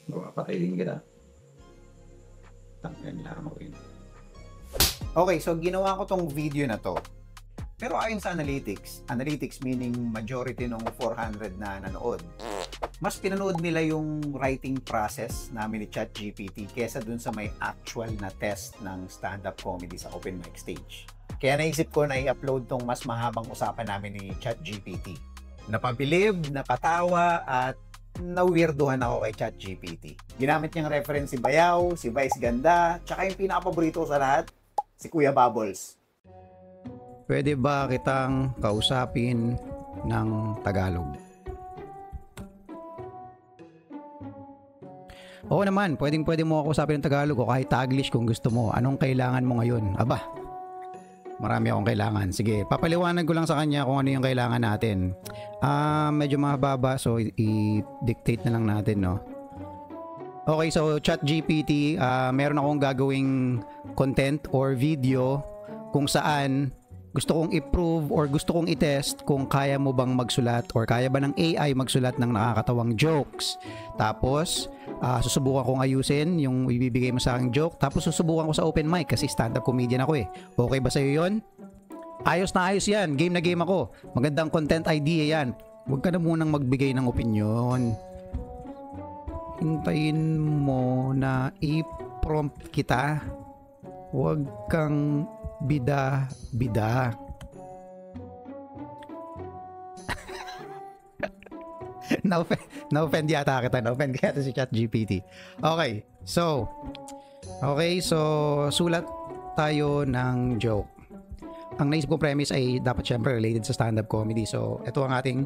Papatayin kita. Tangyan lang ako yun. Okay, so ginawa ko tong video na to. Pero ayon sa analytics meaning majority ng 400 na nanood, mas pinanood nila yung writing process namin ni ChatGPT kesa dun sa may actual na test ng stand-up comedy sa open mic stage. Kaya naisip ko na i-upload tong mas mahabang usapan namin ni ChatGPT. Napabilib, napatawa, at na-weirdohan ako kay ChatGPT. Ginamit niyang reference si Bayaw, si Vice Ganda, tsaka yung pinaka-paborito sa lahat, si Kuya Bubbles. Pwede ba kitang kausapin ng Tagalog? Oo naman, pwede mo ako kausapin ng Tagalog o kahit Taglish kung gusto mo. Anong kailangan mo ngayon? Aba, marami akong kailangan. Sige, papaliwanag ko lang sa kanya kung ano yung kailangan natin. Medyo mahaba so i-dictate na lang natin, no? Okay, so ChatGPT, meron akong gagawing content or video kung saan gusto kong i-prove or gusto kong i-test kung kaya mo bang magsulat or kaya ba ng AI magsulat ng nakakatawang jokes. Tapos, susubukan kong ayusin yung ibibigay mo sa aking joke. Tapos susubukan ko sa open mic kasi stand-up comedian ako eh. Okay ba sa'yo yun? Ayos na ayos yan. Game na game ako. Magandang content idea yan. Huwag ka na munang magbigay ng opinion. Hintayin mo na i-prompt kita. Huwag kang bida-bida. Na-offend yata kita. Na-offend kaya si ChatGPT. Okay, so sulat tayo ng joke. Ang naisip kong premise ay dapat syempre related sa stand-up comedy. So, ito ang ating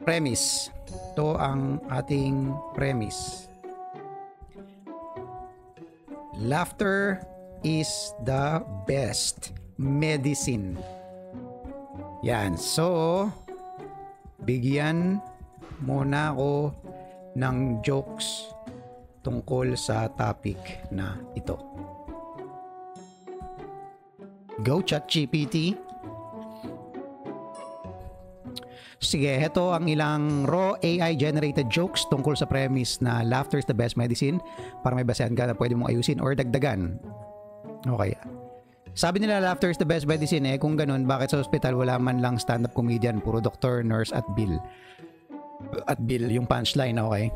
premise. Ito ang ating premise. Laughter is the best medicine. Yan. So, bigyan muna ako ng jokes tungkol sa topic na ito. Go ChatGPT. Sige, ito ang ilang raw AI generated jokes tungkol sa premise na laughter is the best medicine para may basehan ka na pwede mong ayusin or dagdagan. Okay. Sabi nila laughter is the best medicine kung ganun, bakit sa ospital wala man lang stand-up comedian, puro doktor, nurse at bill? At bill yung punchline, okay?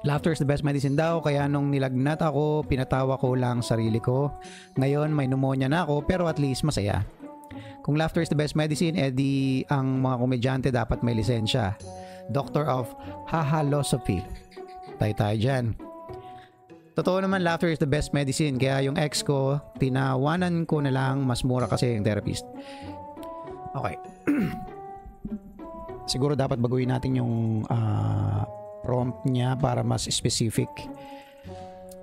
Laughter is the best medicine daw, kaya nung nilagnat ako, pinatawa ko lang sarili ko. Ngayon may pneumonia na ako, pero at least masaya. Kung laughter is the best medicine, di ang mga komedyante dapat may lisensya. Doctor of Hahalosophy. Tayo dyan. Totoo naman, laughter is the best medicine. Kaya yung ex ko, tinawanan ko na lang, mas mura kasi yung therapist. Okay. Siguro dapat baguhin natin yung prompt niya para mas specific.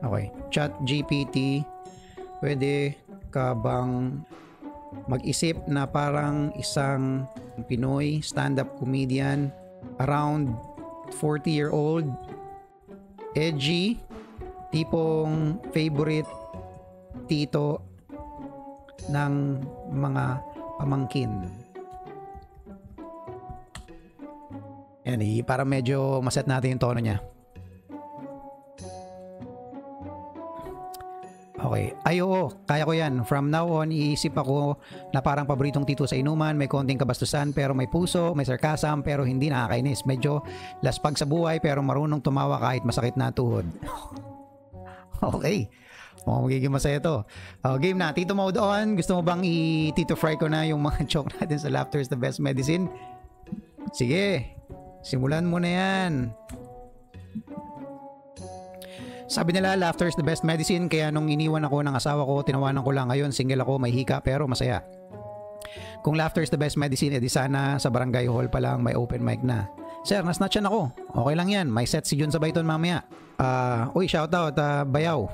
Okay. ChatGPT, pwede ka bang mag-isip na parang isang Pinoy stand-up comedian, around 40-year-old, edgy, tipong favorite tito ng mga pamangkin. Yan para medyo maset natin yung tono niya. Okay. Ay oo, kaya ko yan. From now on, iisip ako na parang paboritong tito sa inuman, may konting kabastusan pero may puso, may sarcasm pero hindi nakakainis. Medyo laspag sa buhay pero marunong tumawa kahit masakit na tuhod. Okay. Magiging masaya to. Game na. Tito mode on. Gusto mo bang i-tito fry ko na yung mga joke natin sa laughter is the best medicine? Sige. Simulan mo na yan. Sabi nila, laughter is the best medicine. Kaya nung iniwan ako ng asawa ko, tinawanan ko lang. Ngayon, single ako, may hika pero masaya. Kung laughter is the best medicine, edi sana sa barangay hall pa lang may open mic na. Sir, nasnatchan ako. Okay lang yan. May set si Jun sa Bayton mamaya. Uy, shoutout, Bayaw.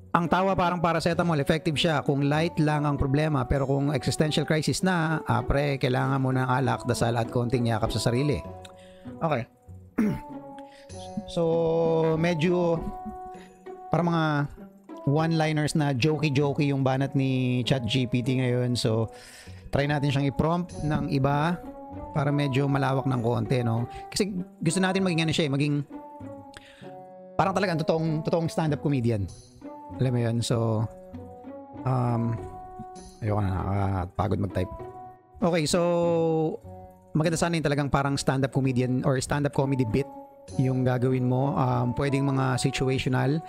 Ang tawa parang paracetamol, effective siya kung light lang ang problema, pero kung existential crisis na, pre, kailangan mo ng alak, dasal at konting yakap sa sarili. Okay. So, medyo parang mga one-liners na jokey-jokey yung banat ni ChatGPT ngayon. So, try natin siyang i-prompt ng iba para medyo malawak ng konti, no? Kasi gusto natin maging ano siya, maging parang talaga totoong stand-up comedian. Alam mo yun? So, ayoko na, nakakapagod mag-type. Okay, so, maganda sana yung talagang parang stand-up comedian or stand-up comedy bit yung gagawin mo. Pwedeng mga situational.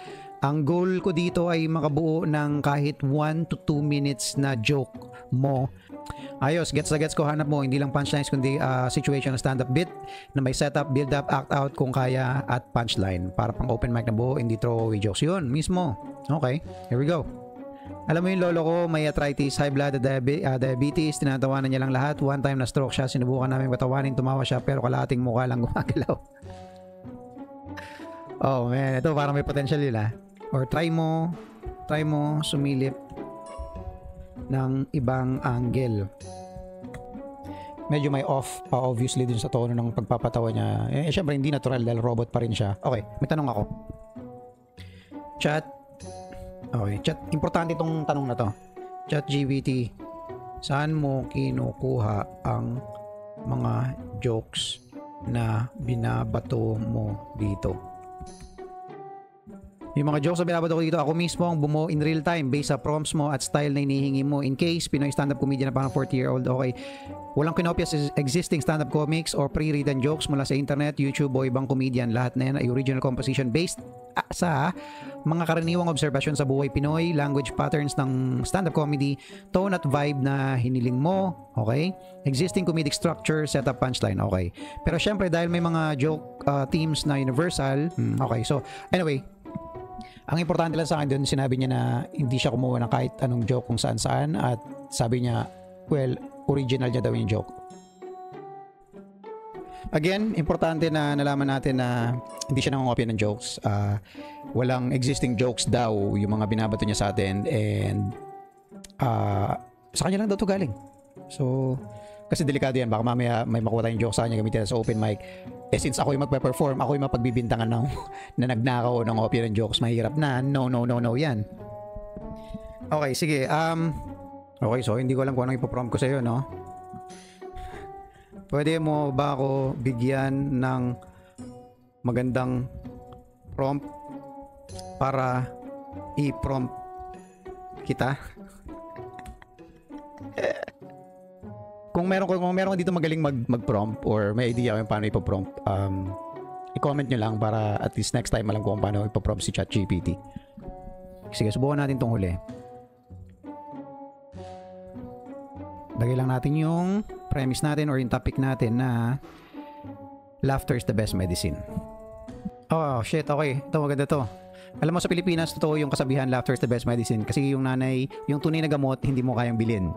Ang goal ko dito ay makabuo ng kahit 1 to 2 minutes na joke mo. Ayos, gets na gets ko, hanap mo hindi lang punchlines kundi situational stand-up bit na may setup, build up, act out kung kaya at punchline. Para pang open mic na buo, hindi throwaway jokes. Yun, mismo. Okay, here we go. Alam mo yung lolo ko, may arthritis, high blood, diabetes, tinatawanan niya lang lahat. One time na stroke siya, sinubukan namin patawanin, tumawa siya, pero kalahating mukha lang gumagalaw. Oh man, ito parang may potential yun ah. Or try mo sumilip ng ibang angle. Medyo may off, obviously dun sa tono ng pagpapatawa niya. Syempre hindi natural dahil robot pa rin siya. Okay, may tanong ako. Chat. Okay, chat. Importante itong tanong na to. ChatGPT, saan mo kinukuha ang mga jokes na binabato mo dito? Yung mga jokes na binabato ko dito, ako mismo ang bumuo in real time based sa prompts mo at style na hinihingi mo. In case, Pinoy stand-up comedian na parang 40-year-old, okay. Walang kinopya sa existing stand-up comics or pre-written jokes mula sa internet, YouTube o ibang comedian. Lahat na yan ay original composition based sa mga karaniwang obserbasyon sa buhay Pinoy, language patterns ng stand-up comedy, tone at vibe na hiniling mo, okay? Existing comedic structure, setup, punchline, okay. Pero syempre, dahil may mga joke themes na universal, okay. So, anyway, ang importante lang sa akin doon, sinabi niya na hindi siya kumuha ng kahit anong joke kung saan-saan at sabi niya, well, original niya daw yung joke. Again, importante na nalaman natin na hindi siya nangongopya ng jokes. Walang existing jokes daw yung mga binabato niya sa atin and sa kanya lang daw ito galing. So, kasi delikado yan. Baka mamaya may makuha tayong joke sa kanya gamitin sa open mic. Since ako yung magpe-perform, ako yung mapagbibintangan na nagnakaw ng opya ng jokes, mahirap na. No yan. Okay, sige. Okay, so hindi ko alam kung anong ipoprompt ko sa iyo, no? Pwede mo ba ako bigyan ng magandang prompt para i-prompt kita? Kung meron dito magaling mag-prompt or may idea kung paano ipo-prompt, i-comment nyo lang para at least next time alam ko kung paano ipo-prompt si ChatGPT. Sige, subukan natin tong huli. Lagay lang natin yung premise natin or yung topic natin na laughter is the best medicine. Oh, shit, okay. Ito, maganda to. Alam mo, sa Pilipinas, totoo yung kasabihan, laughter is the best medicine. Kasi yung nanay, yung tunay na gamot, hindi mo kayang bilhin.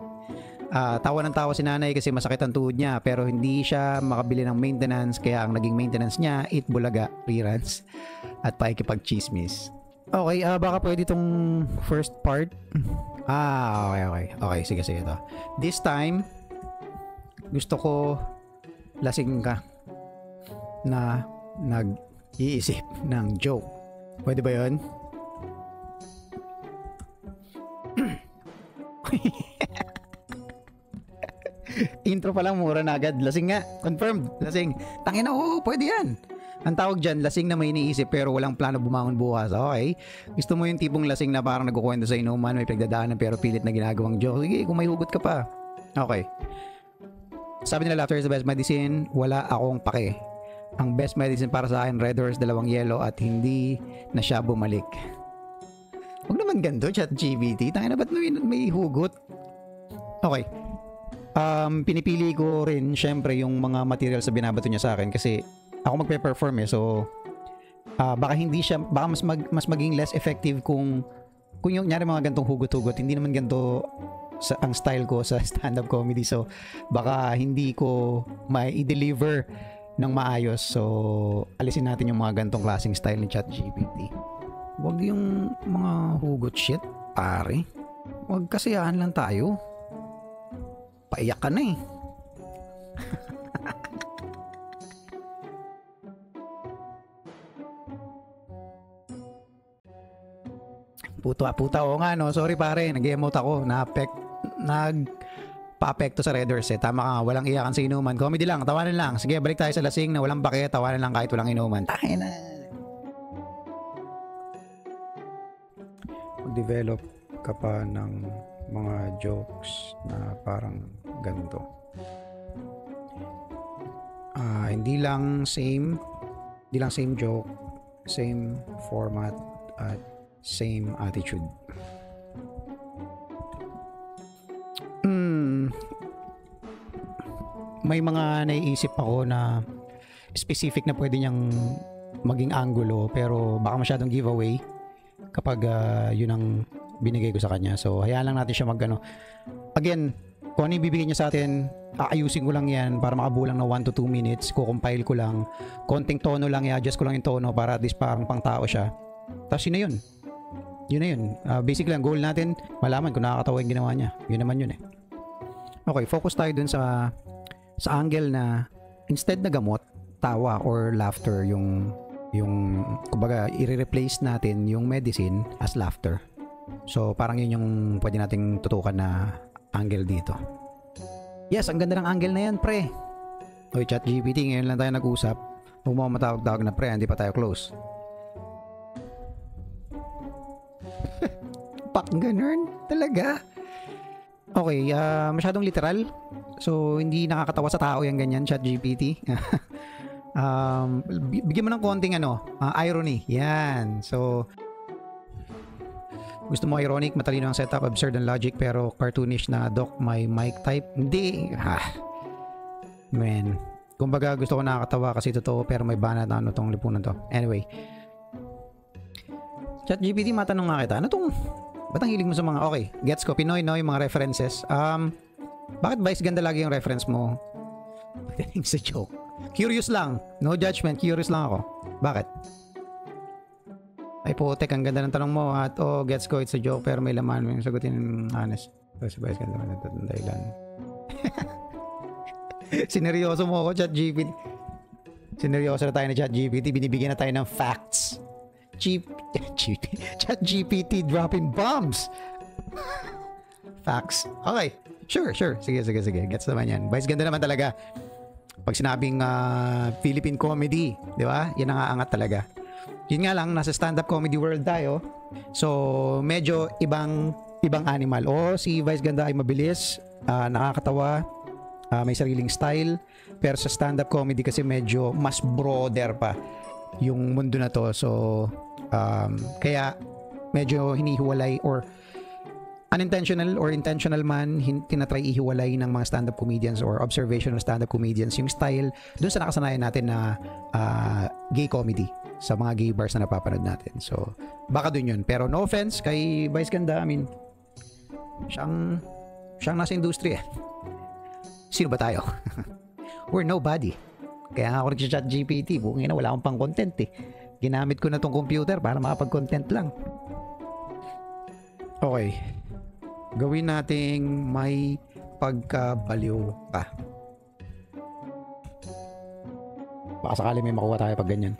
Tawa ng tawa si nanay kasi masakit ang tuhod niya pero hindi siya makabili ng maintenance kaya ang naging maintenance niya eat bulaga, reruns at pakikipag-chismis. Okay, baka pwede itong first part. Okay, sige ito. This time gusto ko lasing ka na nag-iisip ng joke. Pwede ba yun? Intro pa lang, mura na agad. Lasing nga. Confirmed. Lasing. Tangina, oo, pwede yan. Ang tawag dyan, lasing na may iniisip pero walang plano bumangon bukas. Okay? Gusto mo yung tipong lasing na parang nagkukwento sa inuman, may pagdadaanan pero pilit na ginagawang joke. Sige, kung may hugot ka pa. Okay. Sabi nila, laughter is the best medicine. Wala akong pake. Ang best medicine para sa akin, red horse, 2 yelo at hindi na siya bumalik. Huwag naman ganito, ChatGPT. Tangina, ba't may hugot? Okay. Pinipili ko rin syempre yung mga materials na binabato niya sa akin kasi ako magpe-perform so baka hindi siya, baka mas maging less effective kung yung nyari mga gantong hugot-hugot, hindi naman ganto ang style ko sa stand-up comedy, so baka hindi ko mai-deliver ng maayos, so alisin natin yung mga gantong klaseng style ni ChatGPT. Wag yung mga hugot shit, pare. Wag kasiyahan lang tayo. Paiyak ka na eh. Puta o nga no. Sorry pare, nag-emote ako. Nagpa-apekto sa Red Horse eh. Tama ka, walang iyakan sa inuman. Comedy lang, tawanan lang. Sige, balik tayo sa lasing na walang bake. Tawanan lang kahit walang inuman. Tayo na. mag-develop ka pa ng mga jokes na parang ganito. Hindi lang same joke, same format at same attitude. May mga naiisip ako na specific na pwede niyang maging angulo, pero baka masyadong giveaway kapag yun ang binigay ko sa kanya. So hayaan lang natin siya again, kung ano yung bibigyan niya sa atin, aayusin ko lang yan para makabulang na 1 to 2 minutes, kukompile ko lang, konting tono lang, i-adjust ko lang yung tono para at least parang pang tao siya. Tapos yun na yun. Basically ang goal natin, malaman kung nakakatawa yung ginawa niya. Yun naman yun eh. Okay, focus tayo dun sa angle na instead na gamot, tawa or laughter yung kumbaga i-replace natin yung medicine as laughter. So parang yun yung pwede nating tutukan na angle dito. Yes, ang ganda ng angle na yan, pre. Oy, ChatGPT, ngayon lang tayo nag-usap. Huwag mo matawag-tawag na pre, hindi pa tayo close. Pak ganun talaga. Okay, masyadong literal. So, hindi nakakatawa sa tao yung ganyan, ChatGPT. Bigyan mo ng konting irony. Yan. So, gusto mo ironic, matalino ang setup, absurd ang logic, pero cartoonish na doc, may mic type. Hindi. Man. Kumbaga, gusto ko nakakatawa kasi totoo, pero may banat na tong lipunan to. Anyway. ChatGPT, matanong nga kita. Ba't ang hilig mo sa mga, okay, gets ko, Pinoy, no, yung mga references. Bakit Vice Ganda lagi yung reference mo? Pagdating sa joke. Curious lang. No judgment, curious lang ako. Bakit? Ay po, ang ganda ng tanong mo at gets ko, it's a joke pero may laman, may sagutin honest. Kasi Vice Ganda man ito ng dahilan. Sineryoso mo ako, ChatGPT. Sineryoso na tayo na ChatGPT, binibigyan na tayo ng facts. ChatGPT dropping bombs. Facts. Okay. Sure. Sige. Gets naman yan. Vice Ganda naman talaga. Pag sinabing Philippine comedy, di ba? Yan ang aangat talaga. Yun nga lang, nasa stand-up comedy world tayo. So, medyo ibang animal. Si Vice Ganda ay mabilis, nakakatawa, may sariling style. Pero sa stand-up comedy kasi medyo mas broader pa yung mundo na to. So, kaya medyo hinihiwalay or unintentional or intentional man, tinatry ihiwalay ng mga stand-up comedians or observational stand-up comedians yung style dun sa nakasanayan natin na gay comedy sa mga gay bars na napapanood natin. So, baka dun yun. Pero no offense kay Vice Ganda, I mean, siyang nasa industriya. Sino ba tayo? We're nobody. Kaya nga ako nag-chat GPT, bukin na wala akong pang content eh. Ginamit ko na tong computer para makapag-content lang. Okay. Gawin nating may pagkabaliw pa. Baka sakali may makuha tayo pag ganyan.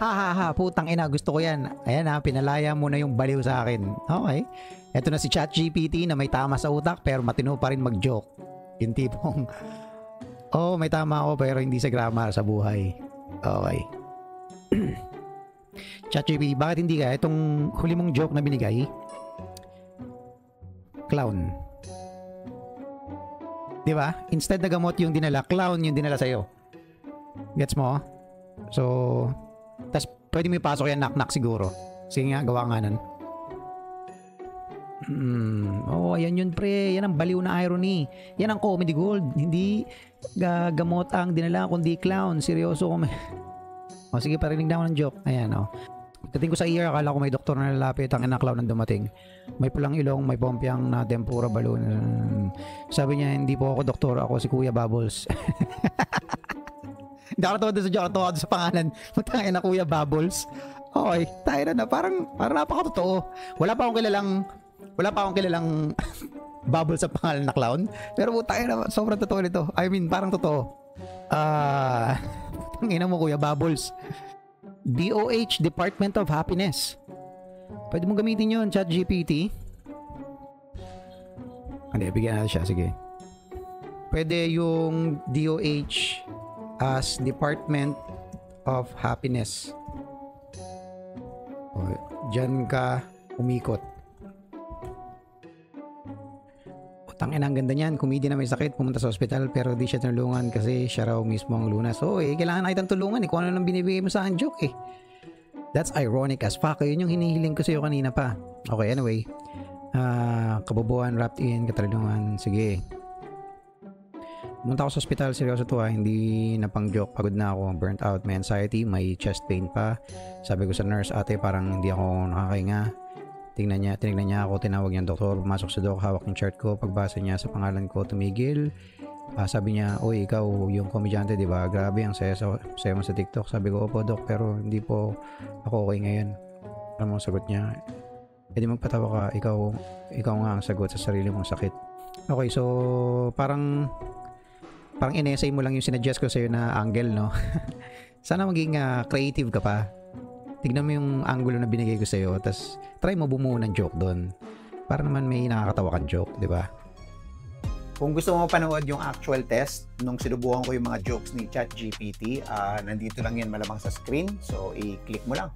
Ha, putang ina, gusto ko yan. Ayan pinalaya mo na yung baliw sa akin. Okay. Ito na si ChatGPT na may tama sa utak pero matino pa rin mag-joke. Yung tipong, may tama ako pero hindi sa grammar, sa buhay. Okay. ChatGPT, bakit hindi ka? Itong huli mong joke na binigay, clown. Di ba? Instead na gamot yung dinala, clown yung dinala sa'yo. Gets mo? So, tas pwede mo ipasok yan knock-knock siguro. Sige nga, gawa nga nun. Ayan yun pre. Yan ang baliw na irony. Yan ang comedy gold. Hindi gamot ang dinala, kundi clown. Seryoso ko. Sige, parinig na ako ng joke. Ayan, Pagdating ko sa ER, akala ko may doktor na lalapit. Ang clown ang dumating. May pulang ilong, may pompyang na tempura balloon. Sabi niya, hindi po ako doktor. Ako si Kuya Bubbles. Hindi ako natawa doon sa joke. Natawa doon sa pangalan. Matangin na Kuya Bubbles. Okay, tayo na. Parang napakatotoo. Wala pa akong kilalang Bubbles sa pangalan na clown. Pero tayo na, sobrang totoo nito. I mean, parang totoo. Tangina mo Kuya Bubbles. DOH, Department of Happiness. Pwede mong gamitin yun, ChatGPT. Hindi, bigyan natin siya. Sige. Pwede yung DOH as Department of Happiness. Diyan ka umikot. Tangina, ang ganda niyan. Comedian na may sakit, pumunta sa ospital pero di siya tinulungan kasi siya raw mismo ang lunas. So, kailangan na kitang tulungan eh. Kung ano lang binibigay mo sa akin, joke eh. That's ironic as fuck. Yun yung hinihiling ko sa'yo kanina pa. Okay, anyway. Kabobohan, wrapped in, katalungan. Sige. Pumunta ako sa ospital. Seryoso to hindi na pang joke. Pagod na ako. Burnt out. May anxiety. May chest pain pa. Sabi ko sa nurse, ate, parang hindi ako nakakahinga. Tinignan niya ako, tinawag niya ang doktor, pumasok sa doc, hawak yung chart ko, pagbasa niya sa pangalan ko, tumigil. Sabi niya, oy, ikaw yung komedyante, di ba? Grabe, ang saya mo sa TikTok. Sabi ko, opo, doc, pero hindi po ako okay ngayon. Alam mo, sagot niya, di magpatawa ka, ikaw nga ang sagot sa sarili mong sakit. Okay, so, parang in-essay mo lang yung sinuggest ko sa'yo na angle, no? Sana maging creative ka pa. Tignan mo yung angulo na binigay ko sa'yo, tapos try mo bumuo ng joke doon. Para naman may nakakatawa kang joke, di ba? Kung gusto mo panood yung actual test, nung sinubukan ko yung mga jokes ni ChatGPT, nandito lang yan malamang sa screen. So, i-click mo lang.